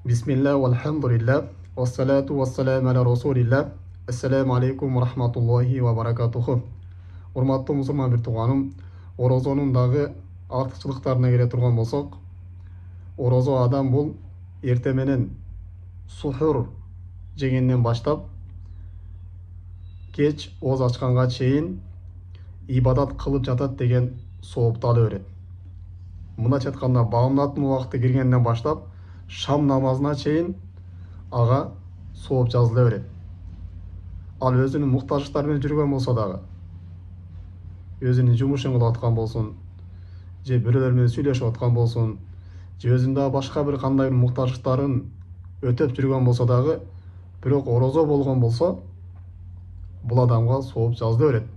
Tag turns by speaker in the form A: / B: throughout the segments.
A: Бисмилля, вальхамдулилля, вассалату вассалам аля расулилля. Ассаламу алейкум ва рахматуллахи ва баракатуху. Урматтуу мусулман бир тууганым, орозонун дагы артыкчылыктарына келе турган болсок, орозо адам бул эрте менен сухур жегенден баштап кеч ооз ачканга чейин ибадат кылып жатат деген соопту ала берет. Мындайча айтканда, баамдаттын убакыты киргенден баштап шам намазына чейин ага сооп жазыла берет. Ал өзүнүн муктаждыктары менен жүргөн болсо дагы, өзүнүн жумушун кылып аткан болсун, же бирөөлөр менен сүйлөшүп аткан болсун, же өзүнүн дагы башка бир кандай бир муктаждыктарын өтөп жүргөн болсо дагы, бирок орозо болгон болсо, бул адамга сооп жазыла берет.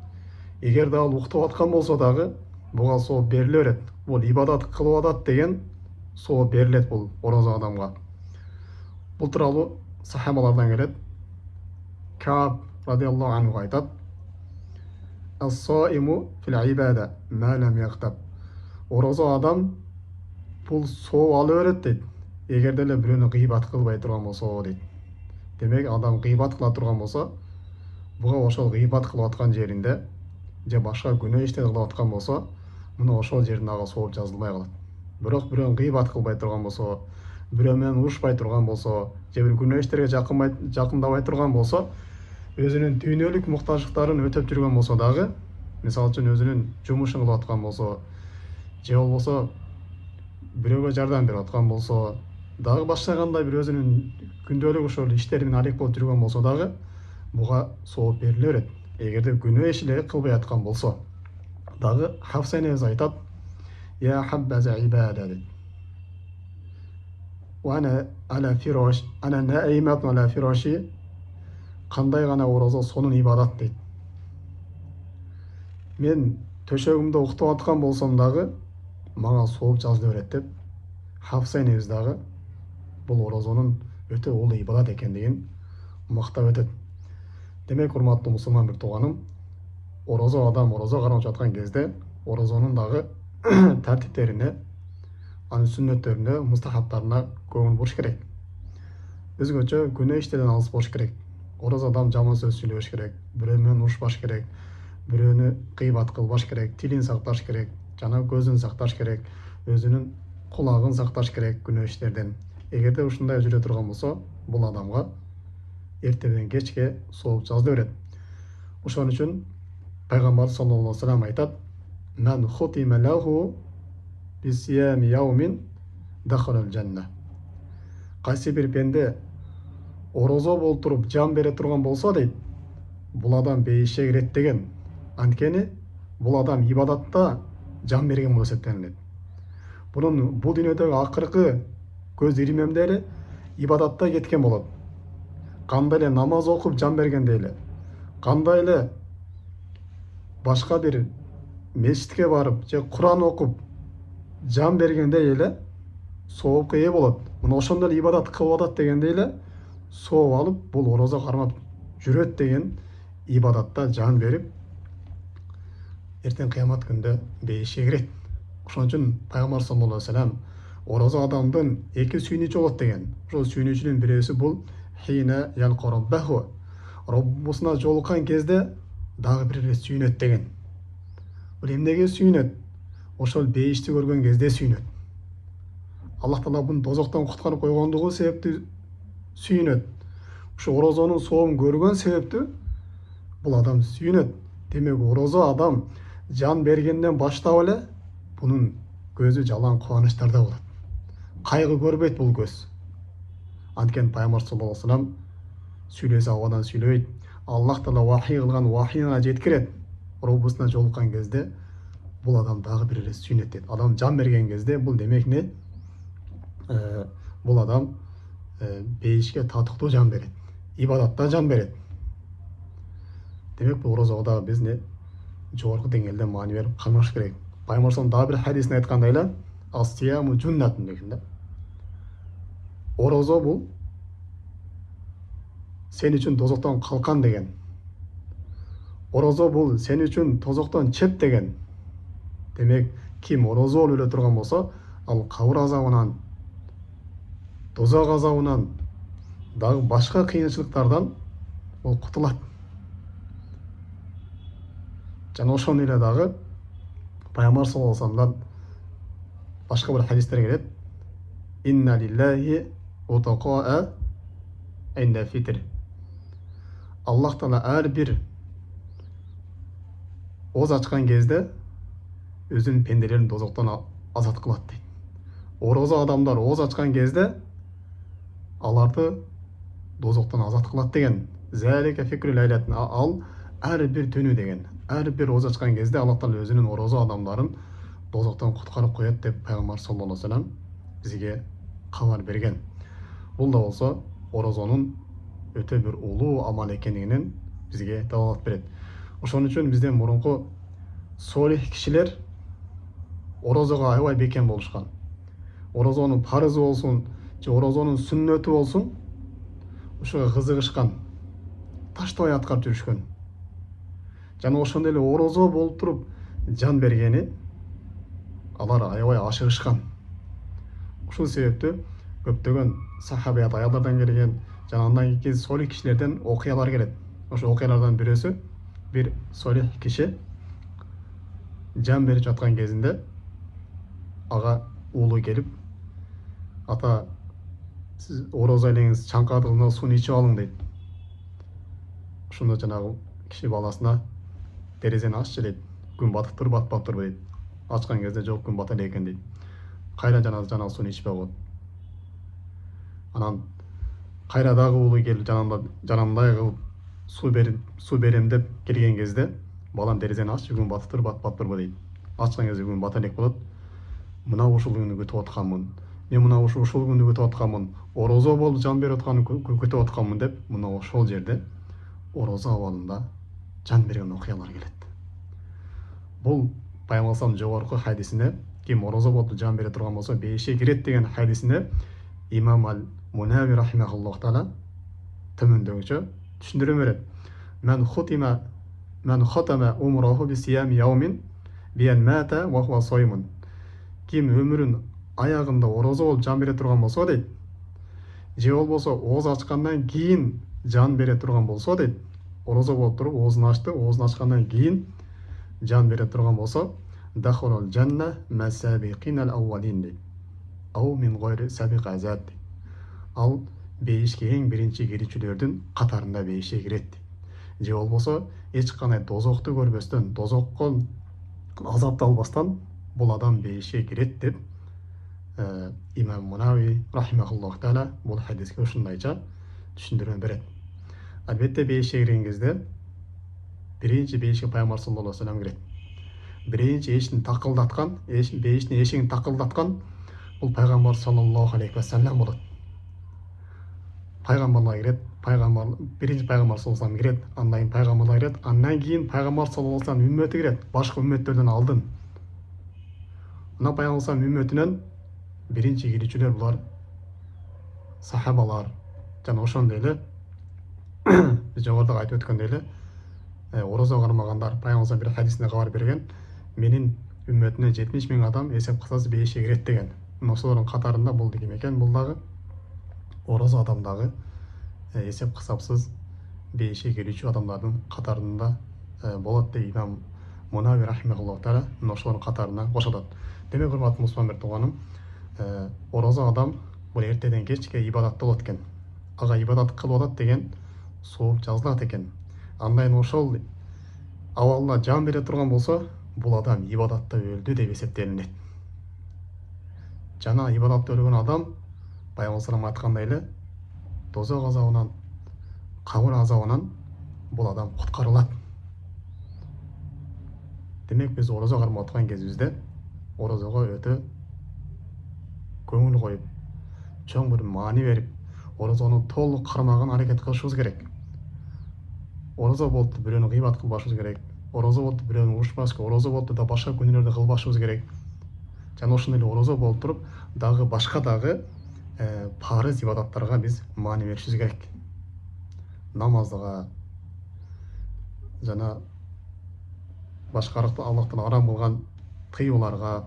A: Эгер да ал уктап аткан болсо дагы, буга сооп бериле берет. Бул ибадат кылып атат деген сооп берилет бул орозо адамга. Бул тууралуу сахабалардан келет. Кааб радиаллаху анху айтат: "Ас-саиму фил ибада ма лам яхтаб". Орозо адам бул сооп ала берет дейт. Эгер деле бирөөнү гыйбат кылбай турган болсо дейт. Демек, адам гыйбат кыла турган болсо, буга ошол гыйбат кылып аткан жеринде же башка күнөө иштерди кылып аткан болсо, мына ошол жеринде ага сооп жазылбай калат. Бирок бирөөнү гыйбат кылбай турган болсо, бирөө менен урушпай турган болсо, же бир күнөө иштерге жакындабай турган болсо, өзүнүн дүйнөлүк муктаждыктарын өтөп жүргөн болсо дагы, мисалы үчүн өзүнүн жумушун кылып аткан болсо, же болбосо бирөөгө жардам берип аткан болсо, дагы башка кандай бир өзүнүн күндөлүк ошол иштери менен алек болуп жүргөн болсо дагы, буга сооп бериле берет. Эгерде күнөө иш эле кылбай аткан болсо. Дагы Хафса энебиз айтат: "Я хаббаза ибада" дейт. "Ана ала фираш, ана наиматун ала фираши", кандай гана орозо сонун ибадат дейт. Мен төшөгүмдө уктап аткан болсом дагы, мага сооп жазыла берет деп Хафса энебиз дагы бул орозонун өтө улуу ибадат экендигин мактап өтөт. Демек, урматтуу мусулман бир тууганым, орозо адам орозо кармап жаткан кезде орозонун дагы тартиптерине, анын сүннөттөрүнө, мустахабтарына көңүл буруш керек. Өзгөчө күнөө иштерден алыс болуш керек. Орозо адам жаман сөз сүйлөбөш керек, бирөө менен урушпаш керек, бирөөнү гыйбат кылбаш керек, тилин сакташ керек, жана көзүн сакташ керек, өзүнүн кулагын сакташ керек күнөө иштерден. Эгерде ушундай жүрө турган болсо, бул адамга эрте менен кечке сооп жазыла берет. Ошон үчүн пайгамбар саллаллаху алейхи ва саллям айтат: "Ман хутима лаху бисиями яумин дахалал жанна". Кайсы бир пенде орозо болуп туруп жан бере турган болсо дейт, бул адам бейишке кирет деген. Анткени бул адам ибадатта жан берген болуп эсептелинет. Бул дүйнөдөгү акыркы көз ирмемде эле ибадатта кеткен болот. Кандай эле намаз окуп жан бергенде эле, кандай эле башка бир мечитке барып же Куран окуп жан бергендей эле соопко ээ болот. Мына ошондой эле ибадат кылып атат дегендей эле сооп алып, бул орозо кармап жүрөт деген ибадатта жан берип, эртең кыямат күндө бейишке кирет. Ошон үчүн пайгамбар саллаллаху алейхи ва саллям орозо адамдын эки сүйүнүчү болот деген. Ошол сүйүнүчүнүн бирөөсү бул хина ялқа раббаху, Роббусуна жолуккан кезде дагы бир ирет сүйүнөт деген. Бул эмнеге сүйүнөт? Ошол бейишти көргөн кезде сүйүнөт. Аллах Таала буну дозоктон куткарып койгондугу себептүү сүйүнөт. Ушу орозонун сообун көргөн себептүү бул адам сүйүнөт. Демек, орозо адам жан бергенден баштап эле бунун көзү жалаң кубанычтарда болот. Кайгы көрбөйт бул көз. Анткени пайгамбар саллаллаху алейхи ва саллям сүйлөсө абадан сүйлөбөйт. Аллах Таала вахий кылган вахийына жеткирет. Роббусуна жолуккан кезде бул адам дагы бир ирет сүйүнөт дейт. Адам жан берген кезде бул демек не? Бул адам бейишке татыктуу жан берет, ибадатта жан берет. Демек, бул орозого дагы биз не жогорку деңгээлде маани берип кармаш керек. Пайгамбар дагы бир хадисин айткандай эле, "Ас-сияму джуннатун" деген да. Орозо бул сен үчүн тозоктон калкан деген. Орозо бул сен үчүн тозоктон чеп деген. Демек, ким орозо болуп эле турган болсо, ал кабыр азабынан тозақ азабынан дағы башқа қиыншылықтардан ол құтылады. Жана ошон эле дагы пайгамбар саллаллаху алейхи вассаламдан башка бир хадистер келет. Инна лиллахи утақаа инда фитр. Аллах Таала ар бир оз ачкан кезде өзүнүн пенделерин дозоктон азат кылат дейт. Орозо адамдар оз ачкан кезде аларды дозоктон азат кылат деген. Залика фикру лайлатын, ал ар бир түнү деген. Ар бир оз ачкан кезде Аллах Таала өзүнүн орозо адамдарын дозоктон куткарып коет деп пайгамбар саллаллаху алейхи вассалам бизге кабар берген. Бул да болсо орозонун өтө бир улуу амал экендигинен бизге далалат берет. Ошон үчүн бизден мурунку солих кишилер орозого аябай бекем болушкан. Орозонун парызы болсун, же орозонун сүннөтү болсун, ошого кызыгышкан, таштабай аткарып жүрүшкөн. Жана ошондой эле орозо болуп туруп жан бергени алар аябай ашыгышкан. Ушул себептүү көптөгөн сахабият аялдардан келген, жана андан кийин солих кишилерден окуялар келет. Ошо окуялардан бирөөсү, бир солих киши жан берип жаткан кезинде ага уулу келип, ата сиз орозо элеңиз чаңкадыгына сууну ичип алың дейт. Ошондо жанагы киши баласына терезени аччы дейт. Күн батыптыр, батпаптырбы дейт. Ачкан кезде жок, күн бата экен дейт. Кайра жанагы сууну ичпей коет. Анан кайра дагы уулу келип жанамдай кылып суу берем деп келген кезде балам терезени аччы, күн батыптыр, батпаптырбы дейт. Ачкан кезде күн бата элек болот. Мына ушул күндү күтүп атканмын. Мен мына ушул күндү күтүп атканмын. Орозо болуп жан берип атканын күтүп атканмын деп мына ошол жерде орозо абалында жан берген окуялар келет. Бул пайгамбар жогорку хадисине, ким орозо болуп жан бере турган болсо бейишке кирет деген хадисине имам ал-Мунави рахимахуллах таала төмөндөгүчө түшүндүрө берет. Мен хатама умраху би сиями яумин биен мата ва хуа соймун. Ким өмүрүн аягында орозо болуп жан бере турган болсо дейт, же болбосо ооз ачкандан кийин жан бере турган болсо дейт, орозо болуп туруп оозун ачты, оозун ачкандан кийин жан бере турган болсо, дахолол жанна масабиқинал ауалин дейт. Ау мин гойри сабиқ азаб дейт. Ал бейишке эң биринчи кирүүчүлөрдүн катарында бейишке кирет дейт. Же болбосо эч кандай дозокту көрбөстөн, дозокко азапталбастан бул адам бейишке кирет деп имам Мунави рахимахуллах таала бул хадиске ушундайча түшүндүрмө берет. Албетте бейишке кирген кезде биринчи бейишке пайгамбар саллаллаху алейхи вассалам кирет. Биринчи эшин такылдаткан, бейиштин эшигин такылдаткан бул пайгамбар саллаллаху алейхи вассалам болот. Пайгамбарлар кирет, биринчи пайгамбар саллаллаху алейхи вассалам кирет, андан кийин пайгамбарлар кирет, андан кийин пайгамбар саллаллаху алейхи вассалам үммөтү кирет, башка үммөттөрдөн алдын. Мына пайгамбар саллаллаху алейхи вассалам үммөтүнөн биринчи кирүүчүлөр булар сахабалар. Жана ошондой эле биз жогоруда айтып өткөндөй эле орозо кармагандар пайгамбар бир хадисинде кабар берген, менин үммөтүнөн 70 000 адам эсеп кысасы бейишке кирет деген. Ошолордун катарында бул ким экен? Бул дагы орозо адам дагы эсеп кысапсыз бейишке кирүүчү адамдардын катарында болот деп имам Мунави рахимахуллах таала ошолордун катарына кошотот. Демек, урматтуу мусулман тууганым, орозо адам бул эртеден кечке ибадатта болот экен. Ага ибадат кылып атат деген сооп жазылат экен. Андан ошол абалына жан бере турган болсо, бул адам ибадатта өлдү деп эсептелинет. Жана ибадатта өлгөн адам пайгамбар салам айткандай эле дозок азабынан, кабыр азабынан бул адам куткарылат. Демек, биз орозо кармап аткан кезибизде орозого өтө көңүл коюп, чоң бир маани берип, орозону толук кармаган аракет кылышыбыз керек. Орозо болуп бирөөнү гыйбат кылбашыбыз керек. Орозо болуп бирөөнү урушпаш керек. Орозо болуп да башка күнөөлөрдү кылбашыбыз керек. Жана ошондой эле орозо болуп туруп дагы башка дагы парыз ибадаттарга биз маани беришибиз керек. Намазга жана башка Аллахтан арам кылган тыюуларга,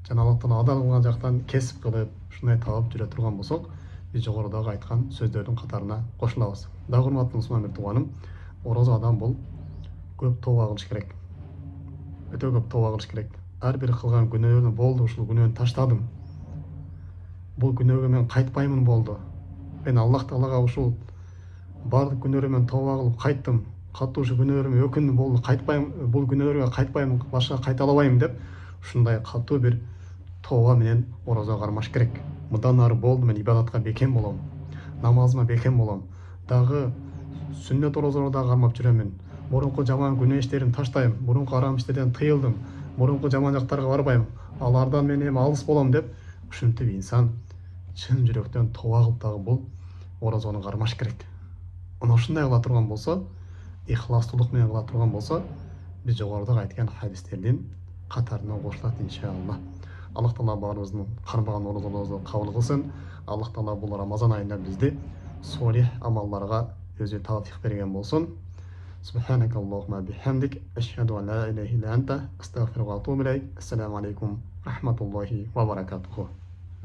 A: жана Аллахтан адал кылган жактан кесип кылып, ушундай таап жүрө турган болсок, биз жогорудагы айткан сөздөрдүн катарына кошулабыз. Да, урматтуу мусулман бир тууганым, орозо адам бул көп тооба кылыш керек. Өтө көп тооба кылыш керек. Ар бир кылган күнөөнү болду, ушул күнөөнү таштадым. Бул күнөөгө мен кайтпаймын болду. Мен Аллах Таалага ушул бардык күнөөрүмөн тооба кылып кайттым. Катуу ушу күнөөрүмө өкүндүм, болду, кайтпайм, бул күнөөлөргө кайтпайм, башка кайталабайм деп, ушундай катуу бир тооба менен орозо кармаш керек. Мындан ары болду, мен ибадатка бекем болом. Намазыма бекем болом. Дагы сүннөт орозолорду дагы кармап жүрөмүн. Мурунку жаман күнөө иштерин таштайм. Мурунку арам иштерден тыйылдым. Мурунку жаман жактарга барбайм. Алардан мен эми алыс болом деп, ушинтип инсан чын жүрөктөн тооба кылып дагы бул орозону кармаш керек. Мына ушундай кыла турган болсо, ихластуулук менен кыла турган болсо, биз жогоруда айткан хадистердин катарына кошулат иншалла. Аллах Таала баарыбыздын кармаган орозолорубузду кабыл кылсын. Аллах Таала бул Рамазан айында бизди солих амалдарга өзү тавфик берген болсун. سبحانك اللهم بحمدك أشهد أن لا إله إلا أنت أستغفرك وأتوب إليك. السلام عليكم ورحمة الله وبركاته.